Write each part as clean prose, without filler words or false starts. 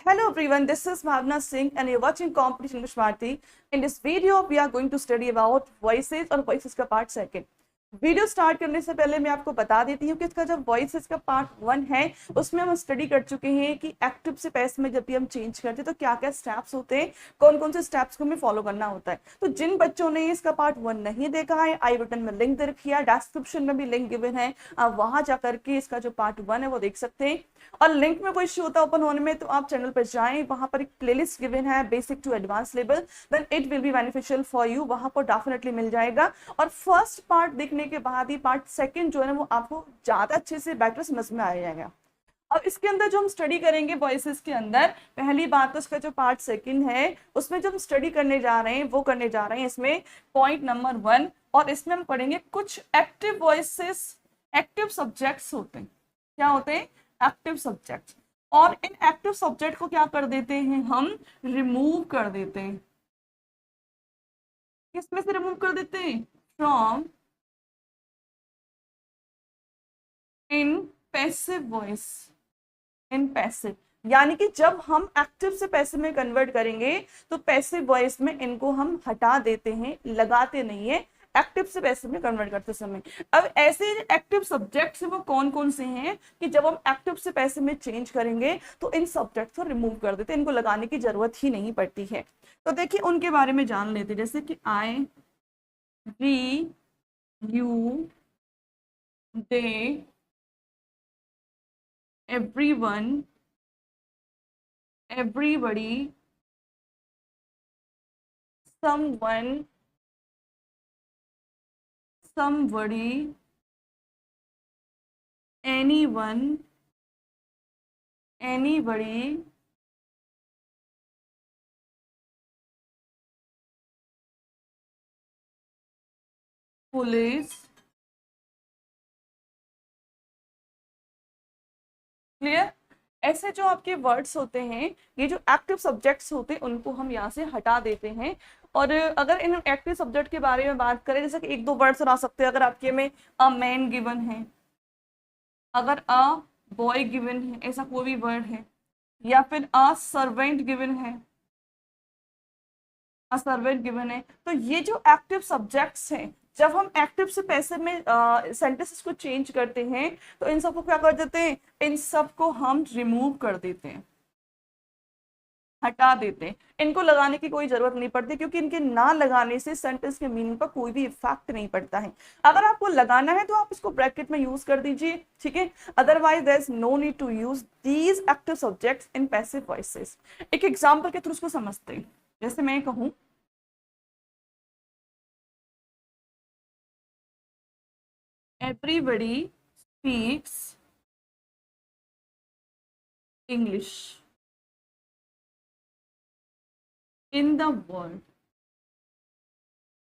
Hello everyone, this is Bhavna Singh and you're watching Competition English Bharati. In this video, we are going to study about voices और voices का part second. Video start करने से पहले मैं आपको बता देती हूँ कि इसका जो वॉइसेस का पार्ट 1 है उसमें हम स्टडी कर चुके हैं कि एक्टिव से पैसिव में जब भी हम चेंज करते हैं तो क्या क्या स्टेप्स होते हैं, कौन कौन से स्टेप्स को हमें फॉलो करना होता है। तो जिन बच्चों ने इसका पार्ट 1 नहीं देखा है, आई बटन में लिंक दे रखी है, डिस्क्रिप्शन में भी लिंक गिवन है, आप वहां जाकर के इसका जो पार्ट 1 है वो देख सकते हैं। और लिंक में कोई इश्यू होता है ओपन होने में तो आप चैनल पर जाएं, वहां पर एक प्लेलिस्ट गिवन है basic to advance level, then it will be beneficial for you, वहां पर डेफिनेटली मिल जाएगा। और फर्स्ट पार्ट देखने के बाद ही पार्ट सेकंड जो है वो आपको ज्यादा अच्छे से बेटर समझ में आ जाएगा। अब इसके अंदर जो हम स्टडी करेंगे वॉइसेस के अंदर, पहली बात तो इसका जो पार्ट सेकंड है उसमें जो हम स्टडी करने जा रहे हैं वो करने जा रहे हैं इसमें पॉइंट नंबर 1, और इसमें हम पढ़ेंगे कुछ एक्टिव वॉइसेस, एक्टिव सब्जेक्ट्स होते हैं। क्या होते हैं? Active subject. और इन एक्टिव सब्जेक्ट को क्या कर देते हैं, हम रिमूव कर देते हैं। किसमें से रिमूव कर देते हैं? From in passive voice, in passive, यानी कि जब हम एक्टिव से पैसिव में कन्वर्ट करेंगे तो पैसिव वॉइस में इनको हम हटा देते हैं, लगाते नहीं है एक्टिव से पैसिव में कन्वर्ट करते समय। अब ऐसे एक्टिव सब्जेक्ट्स वो कौन कौन से हैं कि जब हम एक्टिव से पैसिव में चेंज करेंगे तो इन सब्जेक्ट्स को रिमूव कर देते हैं, इनको लगाने की जरूरत ही नहीं पड़ती है। तो देखिए उनके बारे में जान लेते, जैसे कि I, we, you, they, everyone, everybody, someone, somebody, anyone, anybody, police। Clear? ऐसे जो आपके वर्ड्स होते हैं, ये जो एक्टिव सब्जेक्ट्स होते हैं उनको हम यहाँ से हटा देते हैं। और अगर इन एक्टिव सब्जेक्ट के बारे में बात करें, जैसे कि एक दो वर्ड्स आ सकते हैं, अगर आपके में अ मैन गिवन है, अगर अ बॉय गिवन है, ऐसा कोई भी वर्ड है, या फिर अ सर्वेंट गिवन है, अ सर्वेंट गिवन है, तो ये जो एक्टिव सब्जेक्ट्स हैं जब हम एक्टिव से पैसिव में सेंटेंसेस को चेंज करते हैं तो इन सबको क्या कर देते हैं, इन सबको हम रिमूव कर देते हैं, हटा देते हैं। इनको लगाने की कोई जरूरत नहीं पड़ती क्योंकि इनके ना लगाने से सेंटेंस के मीनिंग पर कोई भी इफेक्ट नहीं पड़ता है। अगर आपको लगाना है तो आप इसको ब्रैकेट में यूज कर दीजिए, ठीक है, otherwise there is no need to use these active subjects in passive voices. एक एग्जांपल के थ्रू इसको समझते हैं। जैसे मैं कहूं everybody speaks English in the world,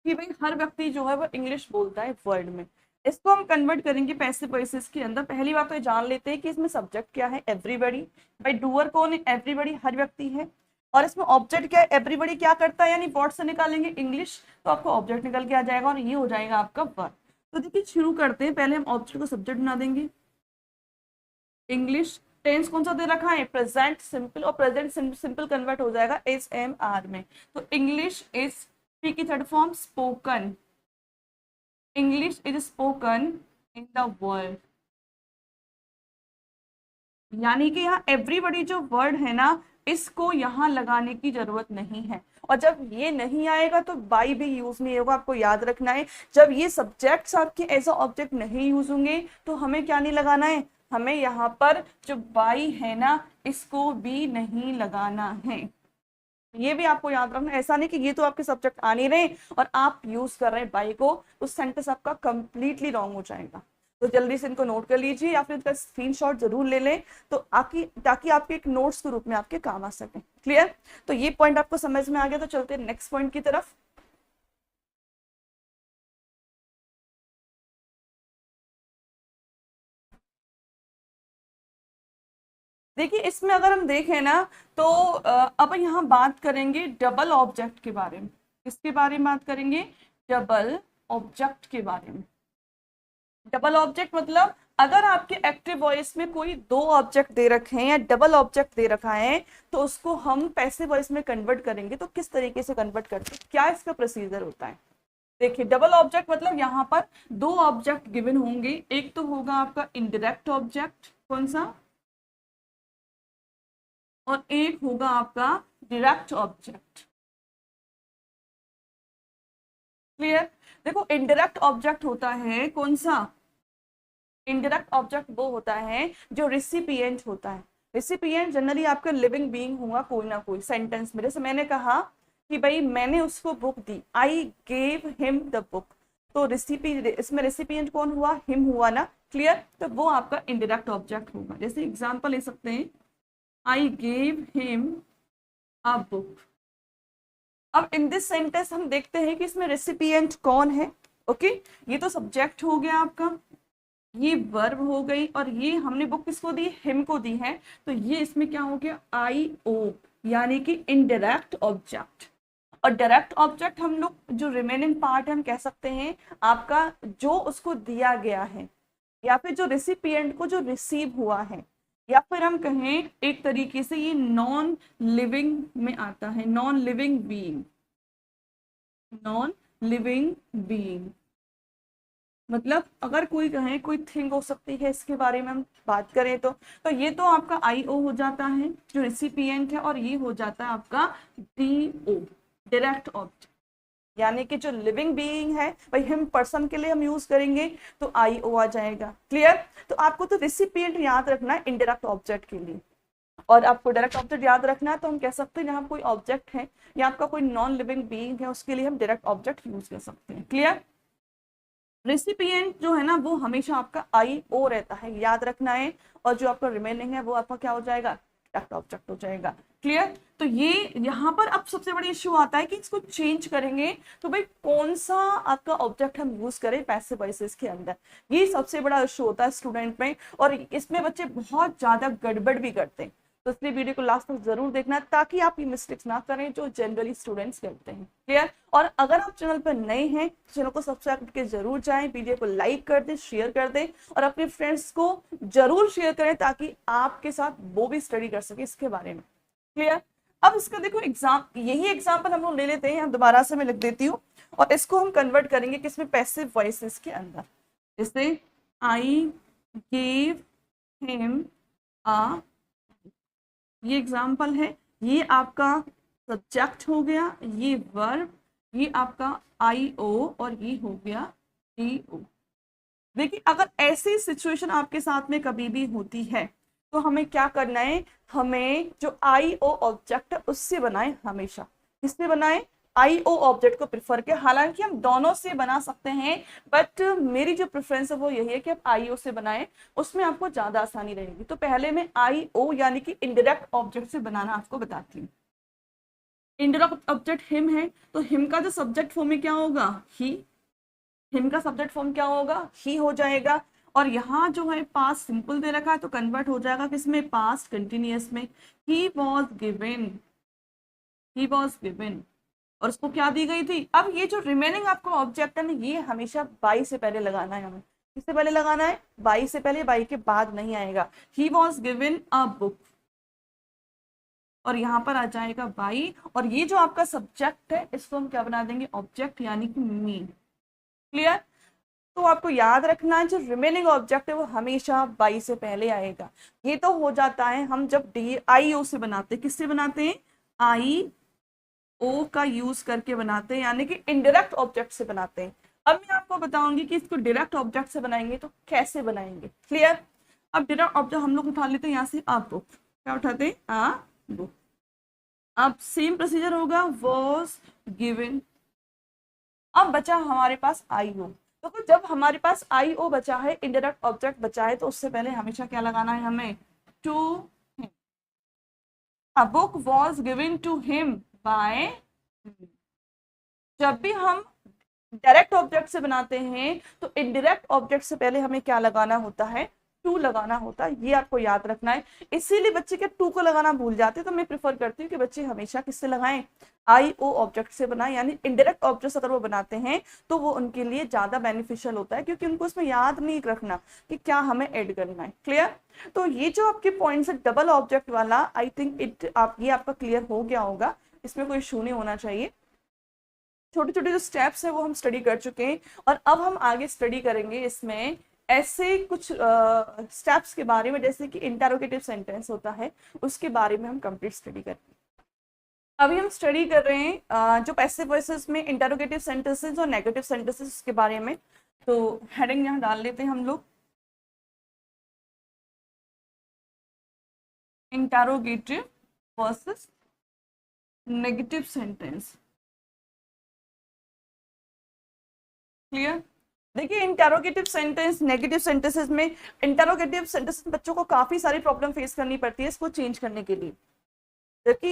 कि भाई हर व्यक्ति जो है वो इंग्लिश बोलता है वर्ल्ड में। इसको हम कन्वर्ट करेंगे पैसिव वॉइसेस के अंदर। पहली बात तो ये जान लेते हैं कि इसमें सब्जेक्ट क्या है, एवरीबॉडी। भाई डूअर कौन है? एवरीबॉडी, हर व्यक्ति है। और इसमें ऑब्जेक्ट क्या है? एवरीबॉडी क्या करता है, यानी वर्ड से निकालेंगे इंग्लिश तो आपको ऑब्जेक्ट निकल के आ जाएगा और ये हो जाएगा आपका वर्ड। तो देखिए शुरू करते हैं, पहले हम ऑब्जेक्ट को सब्जेक्ट बना देंगे इंग्लिश। टेंस कौन सा दे रखा है? प्रेजेंट सिंपल, और प्रेजेंट सिंपल कन्वर्ट हो जाएगा एस एम आर में। तो इंग्लिश इज, पी की third form spoken, English is spoken in the world, यानी कि यहाँ एवरीबॉडी जो वर्ड है ना इसको यहाँ लगाने की जरूरत नहीं है। और जब ये नहीं आएगा तो बाई भी यूज नहीं होगा, आपको याद रखना है। जब ये सब्जेक्ट्स आपके एज अ ऑब्जेक्ट नहीं यूज होंगे तो हमें क्या नहीं लगाना है, हमें यहाँ पर जो बाई है ना इसको भी नहीं लगाना है। ये भी आपको याद रखना, ऐसा नहीं कि ये तो आपके सब्जेक्ट आ नहीं रहे और आप यूज कर रहे हैं बाई को, तो सेंटेंस आपका कंप्लीटली रॉन्ग हो जाएगा। तो जल्दी से इनको नोट कर लीजिए या फिर इसका स्क्रीनशॉट जरूर ले लें तो ताकि आपके एक नोट्स के रूप में आपके काम आ सके। क्लियर? तो ये पॉइंट आपको समझ में आ गया, तो चलते हैं नेक्स्ट पॉइंट की तरफ। देखिए इसमें अगर हम देखें ना तो अब यहाँ बात करेंगे डबल ऑब्जेक्ट के बारे में। किसके बारे में बात करेंगे? डबल ऑब्जेक्ट के बारे में। डबल ऑब्जेक्ट मतलब अगर आपके एक्टिव वॉइस में कोई दो ऑब्जेक्ट दे रखे हैं या डबल ऑब्जेक्ट दे रखा है तो उसको हम पैसिव वॉइस में कन्वर्ट करेंगे। तो किस तरीके से कन्वर्ट करते हैं, क्या इसका प्रोसीजर होता है? देखिए, डबल ऑब्जेक्ट मतलब यहाँ पर दो ऑब्जेक्ट गिवन होंगे। एक तो होगा आपका इनडायरेक्ट ऑब्जेक्ट, कौन सा, और एक होगा आपका डायरेक्ट ऑब्जेक्ट। क्लियर? देखो, इनडायरेक्ट ऑब्जेक्ट होता है कौन सा? इनडायरेक्ट ऑब्जेक्ट वो होता है जो रिसिपिएंट होता है। रिसिपिएंट जनरली आपका लिविंग बीइंग होगा कोई ना कोई। सेंटेंस में जैसे मैंने कहा कि भाई मैंने उसको book the, I gave him the book, तो इसमें रेसिपिएंट कौन हुआ? हिम हुआ ना। क्लियर? तो वो आपका इनडायरेक्ट ऑब्जेक्ट होगा। जैसे एग्जांपल ले सकते हैं, I gave him a book. अब इन दिस सेंटेंस हम देखते हैं कि इसमें रेसिपिएंट कौन है। ओके, ये तो सब्जेक्ट हो गया आपका, ये वर्ब हो गई, और ये हमने बुक किसको दी? हिम को दी है। तो ये इसमें क्या हो गया? आई ओ, यानी कि इनडायरेक्ट ऑब्जेक्ट। और डायरेक्ट ऑब्जेक्ट हम लोग जो रिमेनिंग पार्ट हम कह सकते हैं आपका जो उसको दिया गया है, या फिर जो रिसिपिएंट को जो रिसीव हुआ है, या फिर हम कहें एक तरीके से ये नॉन लिविंग में आता है, non living being. Non living being मतलब अगर कोई कहे कोई थिंग हो सकती है, इसके बारे में हम बात करें तो ये तो आपका आईओ हो जाता है जो रिसिपिएंट है, और ये हो जाता है आपका डीओ, डायरेक्ट ऑब्जेक्ट। यानी कि जो लिविंग बीइंग है, भाई हम पर्सन के लिए हम यूज करेंगे तो आईओ आ जाएगा। क्लियर? तो आपको तो रिसिपिएंट याद रखना है इनडायरेक्ट ऑब्जेक्ट के लिए, और आपको डायरेक्ट ऑब्जेक्ट याद रखना है तो हम कह सकते हैं जहां कोई ऑब्जेक्ट है या आपका कोई नॉन लिविंग बीइंग है उसके लिए हम डायरेक्ट ऑब्जेक्ट यूज कर सकते हैं। क्लियर? रेसिपिएंट जो है ना वो हमेशा आपका आई ओ रहता है, याद रखना है, और जो आपका रिमेनिंग है वो आपका क्या हो जाएगा? डायरेक्ट ऑब्जेक्ट हो जाएगा। क्लियर? तो ये यहाँ पर अब सबसे बड़ी इश्यू आता है कि इसको चेंज करेंगे तो भाई कौन सा आपका ऑब्जेक्ट हम यूज करें पैसिव वॉइसेस के अंदर, ये सबसे बड़ा इश्यू होता है स्टूडेंट में, और इसमें बच्चे बहुत ज्यादा गड़बड़ भी करते हैं। तो इसलिए वीडियो को लास्ट तक जरूर देखना ताकि आप ये मिस्टेक्स ना करें जो जनरली स्टूडेंट्स करते हैं। क्लियर? और अगर आप चैनल पर नए हैं तो चैनल को सब्सक्राइब करके जरूर जाएं, वीडियो को लाइक कर दें, शेयर कर दें, और अपने फ्रेंड्स को जरूर शेयर करें ताकि आपके साथ वो भी स्टडी कर सके इसके बारे में। क्लियर? अब इसका देखो यही एग्जाम्पल हम लोग ले लेते हैं, दोबारा से मैं लिख देती हूँ, और इसको हम कन्वर्ट करेंगे किसमें? पैसिव वॉइसेस के अंदर। जैसे आई गेव हिम अ, ये एग्जाम्पल है, ये आपका सब्जेक्ट हो गया, ये वर्ब, ये आपका आई ओ, और ये हो गया डी ओ। देखिए, अगर ऐसी सिचुएशन आपके साथ में कभी भी होती है तो हमें क्या करना है? हमें जो आई ओ ऑब्जेक्ट है उससे बनाए, हमेशा किससे बनाए? आई ओ ऑब्जेक्ट को प्रिफर किया। हालांकि हम दोनों से बना सकते हैं, बट मेरी जो प्रेफरेंस है वो यही है कि आप आई ओ से बनाएं, उसमें आपको ज्यादा आसानी रहेगी। तो पहले मैं आई ओ यानी कि इनडायरेक्ट ऑब्जेक्ट से बनाना आपको बताती हूँ। इनडायरेक्ट ऑब्जेक्ट हिम है, तो हिम का जो सब्जेक्ट फॉर्म में क्या होगा? ही। हिम का सब्जेक्ट फॉर्म क्या होगा? ही हो जाएगा। और यहाँ जो है पास्ट सिंपल दे रखा है तो कन्वर्ट हो जाएगा किसमें? पास्ट कंटिन्यूअस में। He was given, he was given, और उसको क्या दी गई थी? अब ये जो रिमेनिंग आपको ऑब्जेक्ट है ना, ये हमेशा बाई से पहले लगाना है हमें। किससे पहले लगाना है? बाई से पहले, बाई के बाद नहीं आएगा। He was given a book, और यहाँ पर आ जाएगा बाई, और ये जो आपका सब्जेक्ट है इसको हम क्या बना देंगे? ऑब्जेक्ट, यानी कि मी। क्लियर? तो आपको याद रखना है जो रिमेनिंग ऑब्जेक्ट है वो हमेशा बाई से पहले आएगा। ये तो हो जाता है हम जब डी आई ओ से बनाते हैं। किससे बनाते हैं? आई ओ का यूज करके बनाते हैं, यानी कि इनडायरेक्ट ऑब्जेक्ट से बनाते हैं। अब मैं आपको बताऊंगी कि इसको डायरेक्ट ऑब्जेक्ट से बनाएंगे तो कैसे बनाएंगे। क्लियर? अब डायरेक्ट ऑब्जेक्ट हम लोग उठा लेते हैं यहाँ से आ बुक। क्या उठाते हैं? आ बुक। अब सेम प्रोसीजर होगा, वॉज गिवन। अब बचा हमारे पास आई ओ। तो जब हमारे पास आई ओ बचा है, इनडायरेक्ट ऑब्जेक्ट बचा है, तो उससे पहले हमेशा क्या लगाना है हमें? To him. A book was given to him by. जब भी हम डायरेक्ट ऑब्जेक्ट से बनाते हैं तो इनडायरेक्ट ऑब्जेक्ट से पहले हमें क्या लगाना होता है? टू लगाना होता है, ये आपको याद रखना है। इसीलिए बच्चे क्या टू को लगाना भूल जाते हैं, तो मैं प्रेफर करती हूँ कि बच्चे हमेशा किससे लगाएं, आई ओ ऑब्जेक्ट से बनाएं, यानी इनडायरेक्ट ऑब्जेक्ट अगर वो बनाते हैं तो वो उनके लिए ज्यादा बेनिफिशियल होता है, क्योंकि उनको उसमें याद नहीं रखना कि क्या हमें ऐड करना है। क्लियर? तो ये जो आपके पॉइंट है डबल ऑब्जेक्ट वाला, आई थिंक इट आप ये आपका क्लियर हो गया होगा, इसमें कोई इशू नहीं होना चाहिए। छोटे छोटे जो स्टेप्स है वो हम स्टडी कर चुके हैं, और अब हम आगे स्टडी करेंगे इसमें ऐसे कुछ स्टेप्स के बारे में, जैसे कि इंटरोगेटिव सेंटेंस होता है, उसके बारे में हम कंप्लीट स्टडी करेंगे। अभी हम स्टडी कर रहे हैं जो पैसिव वॉइसेस में इंटरोगेटिव सेंटेंसेस और नेगेटिव सेंटेंसेस के बारे में। तो हेडिंग यहाँ डाल लेते हैं हम लोग, interrogative versus negative sentence. Clear? देखिए इंटरोगेटिव सेंटेंस नेगेटिव सेंटेंसेस में, इंटरोगेटिव सेंटेंस बच्चों को काफी सारी प्रॉब्लम फेस करनी पड़ती है इसको चेंज करने के लिए। जबकि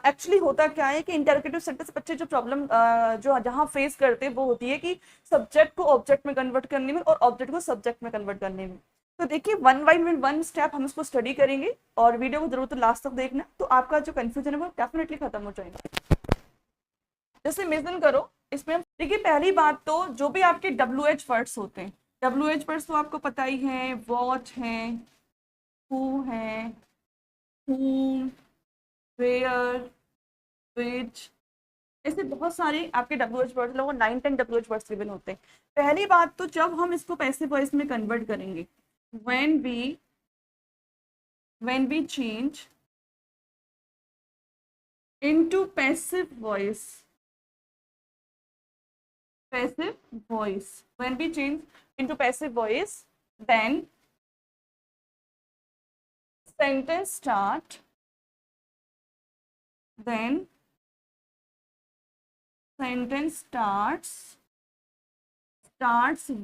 एक्चुअली होता क्या है कि इंटरोगेटिव सेंटेंस बच्चे जो प्रॉब्लम जो जहाँ फेस करते हैं वो होती है कि सब्जेक्ट को ऑब्जेक्ट में कन्वर्ट करने में और ऑब्जेक्ट को सब्जेक्ट में कन्वर्ट करने में। तो देखिए वन बाय वन स्टेप हम इसको स्टडी करेंगे, और वीडियो को जरूर लास्ट तक देखना, तो आपका जो कंफ्यूजन है वो डेफिनेटली खत्म हो जाएगा। जैसे इमेजिन करो, इसमें देखिए पहली बात तो जो भी आपके WH वर्ड्स होते हैं, WH वर्ड्स तो आपको पता ही है, वॉच है, हु है, whom, where, which, ऐसे बहुत सारे आपके WH वर्ड्स, लोगों 9-10 WH वर्ड्स गिवन होते हैं। पहली बात तो जब हम इसको पैसिव वॉइस में कन्वर्ट करेंगे, when we change into passive voice, when we change into passive voice, then sentence starts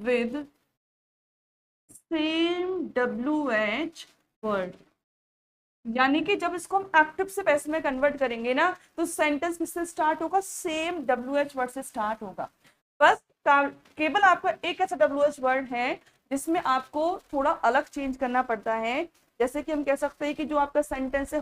with same WH word। यानी कि जब इसको हम एक्टिव से पैसिव में कन्वर्ट करेंगे ना, तो सेंटेंस किससे स्टार्ट होगा, सेम WH वर्ड से स्टार्ट होगा। बस केवल आपका एक ऐसा WH वर्ड है जिसमें आपको थोड़ा अलग चेंज करना पड़ता है। जैसे कि हम कह सकते हैं कि जो आपका सेंटेंस है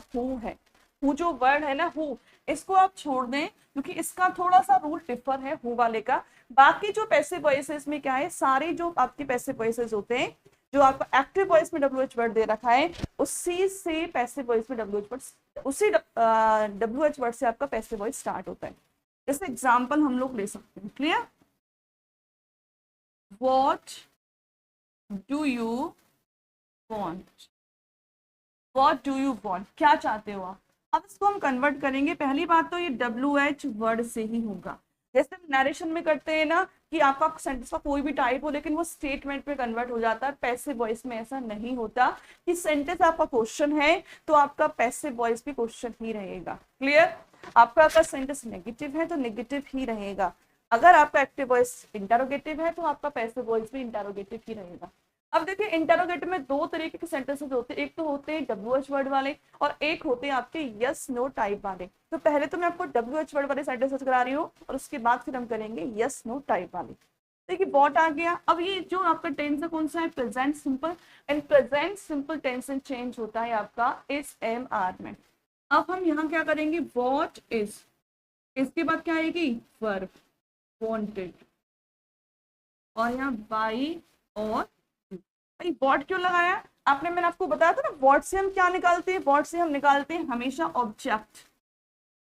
हु जो वर्ड है ना, हु, इसको आप छोड़ दें क्योंकि इसका थोड़ा सा रूल डिफर है हु वाले का। बाकी जो पैसिव वॉइसेस में क्या है, सारे जो आपके पैसिव वॉइसेस होते हैं, जो आपका एक्टिव वॉइस में WH वर्ड दे रखा है, उसी से पैसिव वॉइस में WH वर्ड, उसी WH वर्ड से आपका पैसिव वॉइस स्टार्ट होता है। जैसे एग्जांपल हम लोग ले सकते हैं। Clear? What do you want? What do you want? क्या चाहते हो आप? अब इसको हम कन्वर्ट करेंगे। पहली बात तो ये WH वर्ड से ही होगा। जैसे हम नरेशन में करते हैं ना कि आपका सेंटेंस का कोई भी टाइप हो लेकिन वो स्टेटमेंट में कन्वर्ट हो जाता है, पैसिव वॉइस में ऐसा नहीं होता कि सेंटेंस आपका क्वेश्चन है तो आपका पैसिव वॉइस भी क्वेश्चन ही रहेगा। क्लियर? आपका अगर सेंटेंस नेगेटिव है तो नेगेटिव ही रहेगा, अगर आपका एक्टिव वॉइस इंटरोगेटिव है तो आपका पैसिव वॉइस भी इंटरोगेटिव ही रहेगा। अब देखिए इंटरोगेटिव में दो तरीके के सेंटेंसेस होते हैं, एक तो होते हैं WH वर्ड वाले और एक होते हैं आपके यस नो टाइप वाले। तो पहले तो मैं आपको WH वर्ड वाले सेंटेंसेस करा रही हूँ और उसके बाद फिर हम करेंगे यस नो टाइप वाले। देखिए व्हाट आ गया। अब ये जो आपका टेंस है कौन सा है, present simple, and present simple tense change होता है आपका इस MR में। अब हम यहाँ क्या करेंगे, व्हाट इज, इसके बाद क्या आएगी, वर्ब, वांटेड, और यहाँ बाई और भाई वॉट क्यों लगाया आपने, मैंने आपको बताया था ना, वॉट से हम क्या निकालते हैं, वॉट से हम निकालते हैं हमेशा ऑब्जेक्ट।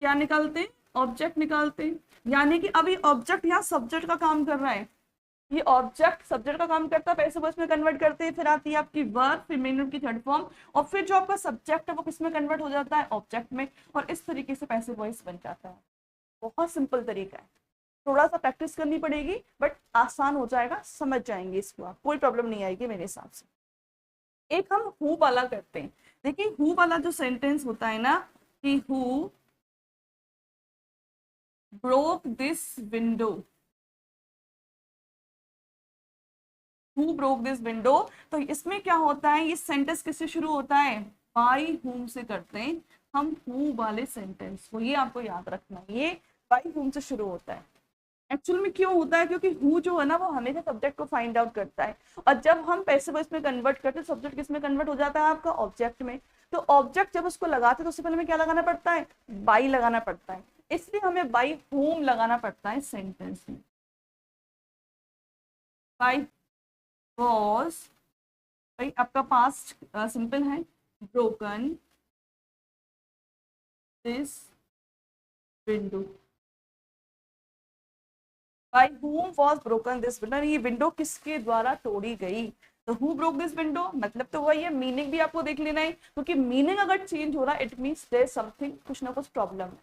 क्या निकालते हैं, ऑब्जेक्ट निकालते हैं। यानी कि अभी ऑब्जेक्ट यहाँ सब्जेक्ट का काम कर रहा है, ये ऑब्जेक्ट सब्जेक्ट का काम करता है, पैसिव वॉइस में कन्वर्ट करते हैं, फिर आती है आपकी वर्ब, फिर मेन की थर्ड फॉर्म, और फिर जो आपका सब्जेक्ट है वो किस में कन्वर्ट हो जाता है, ऑब्जेक्ट में, और इस तरीके से पैसिव वॉइस बन जाता है। बहुत सिंपल तरीका है, थोड़ा सा प्रैक्टिस करनी पड़ेगी बट आसान हो जाएगा, समझ जाएंगे इसको आप, कोई प्रॉब्लम नहीं आएगी मेरे हिसाब से। एक हम हु वाला करते हैं। देखिए हु वाला जो सेंटेंस होता है ना कि who broke this window, who broke this window, तो इसमें क्या होता है, ये सेंटेंस किससे शुरू होता है, बाई हुम से करते हैं हम हु वाले सेंटेंस को, ये आपको याद रखना है, ये बाई हुम से शुरू होता है। एक्चुअल में क्यों होता है, क्योंकि हु जो है ना वो हमेशा सब्जेक्ट को फाइंड आउट करता है, और जब हम पैसिव वॉइस में कन्वर्ट करते हैं सब्जेक्ट किस में कन्वर्ट हो जाता है आपका, ऑब्जेक्ट में। तो ऑब्जेक्ट जब उसको लगाते हैं तो उससे पहले हमें क्या लगाना पड़ता है, बाई लगाना पड़ता है, इसलिए हमें बाई होम लगाना पड़ता है सेंटेंस में। बाई वॉज, भाई आपका पास्ट सिंपल है, broken this window. By whom was broken this window, ये विंडो किसके द्वारा तोड़ी गई। तो who broke this window मतलब तो वही है, मीनिंग भी आपको देख लेना है, क्योंकि मीनिंग अगर चेंज हो रहा है इट मींस देयर समथिंग, कुछ ना कुछ प्रॉब्लम है।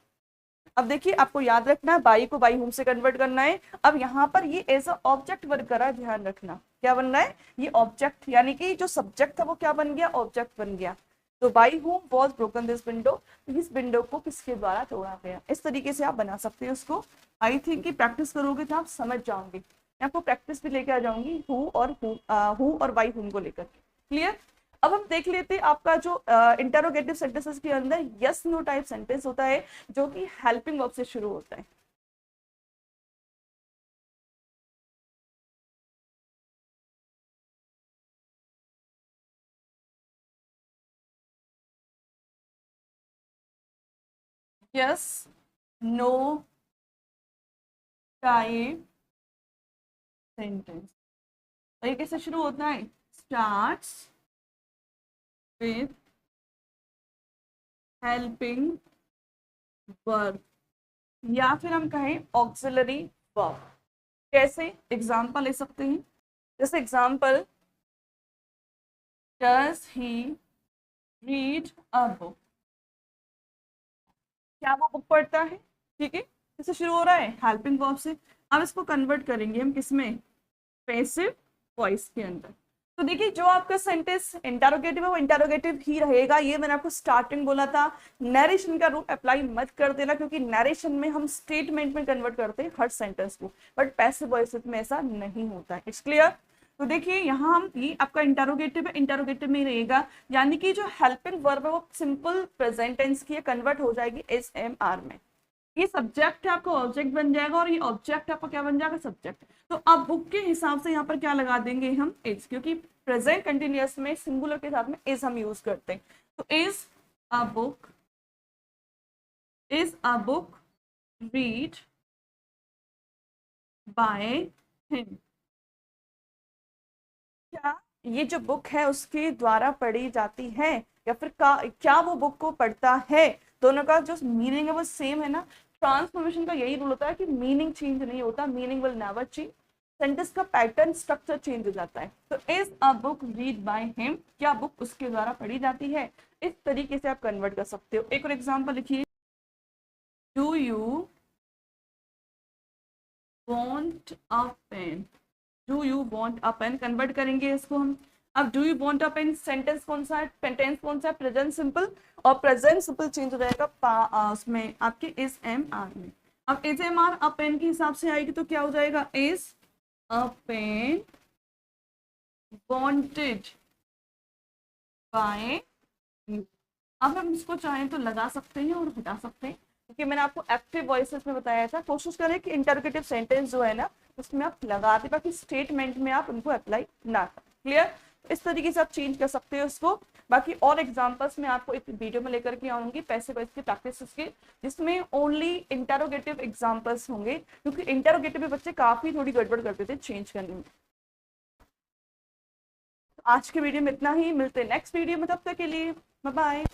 अब देखिए आपको याद रखना है, बाई को बाई होम से कन्वर्ट करना है। अब यहाँ पर ये एज अ ऑब्जेक्ट वर्क करा, ध्यान रखना क्या बन रहा है, ये ऑब्जेक्ट, यानी कि जो सब्जेक्ट था वो क्या बन गया, ऑब्जेक्ट बन गया। तो by home was broken this window, इस विंडो को किसके द्वारा तोड़ा गया। इस तरीके से आप बना सकते हो उसको। आई थिंक कि प्रैक्टिस करोगे तो आप समझ जाओगे। मैं आपको प्रैक्टिस भी लेके आ जाऊंगी हु और बाई होम को लेकर के। क्लियर। अब हम देख लेते हैं आपका जो इंटरोगेटिव सेंटेंसेस के अंदर यस नो टाइप सेंटेंस होता है, जो कि हेल्पिंग वर्ब से शुरू होता है। यस नो टाइप सेंटेंस, तो ये कैसे शुरू होता है, स्टार्ट्स विथ हेल्पिंग वर्ब, या फिर हम कहें ऑक्सिलरी वर्ब। कैसे, एग्जाम्पल ले सकते हैं, जैसे example, does he read a book, क्या वो बुक पढ़ता है। ठीक है, इससे शुरू हो रहा है हेल्पिंग वर्ब से। अब इसको कन्वर्ट करेंगे हम किसमें, पैसिव वॉइस के अंदर। तो देखिए जो आपका सेंटेंस इंटरोगेटिव है वो इंटरोगेटिव ही रहेगा, ये मैंने आपको स्टार्टिंग बोला था। नरेशन का रूल अप्लाई मत कर देना, क्योंकि नरेशन में हम स्टेटमेंट में कन्वर्ट करते हैं हर सेंटेंस को, बट पैसिव वॉइस में ऐसा नहीं होता है। It's clear. तो देखिए यहाँ हम, ये आपका इंटरोगेटिव है, इंटरोगेटिव में ही रहेगा, यानी कि जो हेल्पिंग वर्ब है वो सिंपल प्रेजेंट टेंस की कन्वर्ट हो जाएगी एस एम आर में। ये सब्जेक्ट है आपका ऑब्जेक्ट बन जाएगा, और ये ऑब्जेक्ट आपका क्या बन जाएगा, सब्जेक्ट। तो अब बुक के हिसाब से यहाँ पर क्या लगा देंगे हम, इज, क्योंकि प्रेजेंट कंटिन्यूअस में सिंगुलर के साथ में इज हम यूज करते हैं। तो is a book, is a book read by him, क्या ये जो बुक है उसके द्वारा पढ़ी जाती है, या फिर क्या वो बुक को पढ़ता है। दोनों का जो मीनिंग है वो सेम है ना। ट्रांसफॉर्मेशन का यही रूल होता है कि मीनिंग चेंज नहीं होता, meaning will never change, sentence का पैटर्न स्ट्रक्चर चेंज हो जाता है। तो is a book read by him, क्या बुक उसके द्वारा पढ़ी जाती है। इस तरीके से आप कन्वर्ट कर सकते हो। एक और एग्जांपल लिखिए, do you want a pen, do you want a pen, convert करेंगे इसको हम। अब do you want a pen sentence कौन सा है, टेंस कौन सा है, प्रेजेंट सिंपल, और प्रेजेंट सिंपल चेंज हो जाएगा उसमें आपके इज एम आर में। अब is am are a pen के हिसाब से आएगी तो क्या हो जाएगा, is a pen wanted by you. अब हम इसको चाहें तो लगा सकते हैं और हटा सकते हैं, क्योंकि मैंने आपको एक्टिव वॉइसेस में बताया था। कोशिश करें कि इंटरोगेटिव सेंटेंस जो है ना उसमें आप लगा दे, बाकी स्टेटमेंट में आप उनको अप्लाई ना करें। क्लियर। इस तरीके से आप चेंज कर सकते हो इसको। बाकी और एग्जांपल्स मैं आपको एक वीडियो में लेकर के आऊंगी पैसे वॉइस की प्रैक्टिस के, जिसमें ओनली इंटरोगेटिव एग्जांपल्स होंगे, क्योंकि इंटरोगेटिव में बच्चे काफी थोड़ी गड़बड़ करते थे चेंज करने में। तो आज के वीडियो में इतना ही, मिलते हैं नेक्स्ट वीडियो में, तब तक के लिए बाय बाय।